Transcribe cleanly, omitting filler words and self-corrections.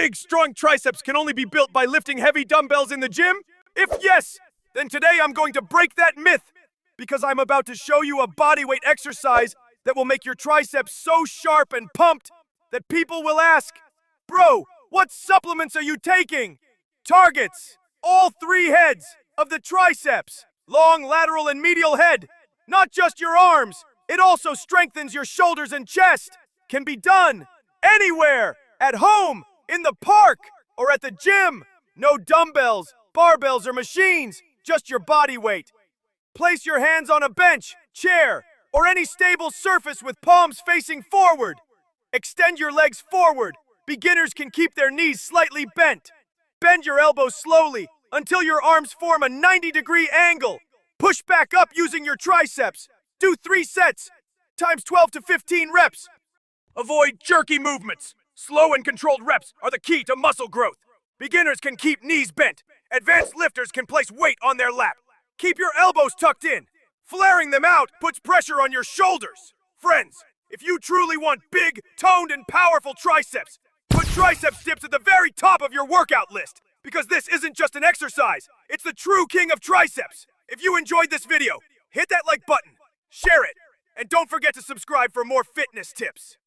big, strong triceps can only be built by lifting heavy dumbbells in the gym? If yes, then today I'm going to break that myth because I'm about to show you a bodyweight exercise that will make your triceps so sharp and pumped that people will ask, "Bro, what supplements are you taking?" Targets all three heads of the triceps, long, lateral, and medial head. Not just your arms, it also strengthens your shoulders and chest. Can be done anywhere, at home, in the park, or at the gym. No dumbbells, barbells, or machines, just your body weight. Place your hands on a bench, chair, or any stable surface with palms facing forward. Extend your legs forward. Beginners can keep their knees slightly bent. Bend your elbows slowly until your arms form a 90-degree angle. Push back up using your triceps. Do 3 sets, times 12 to 15 reps. Avoid jerky movements. Slow and controlled reps are the key to muscle growth. Beginners can keep knees bent. Advanced lifters can place weight on their lap. Keep your elbows tucked in. Flaring them out puts pressure on your shoulders. Friends, if you truly want big, toned, and powerful triceps, put triceps dips at the very top of your workout list. Because this isn't just an exercise, it's the true king of triceps. If you enjoyed this video, hit that like button, share it, and don't forget to subscribe for more fitness tips.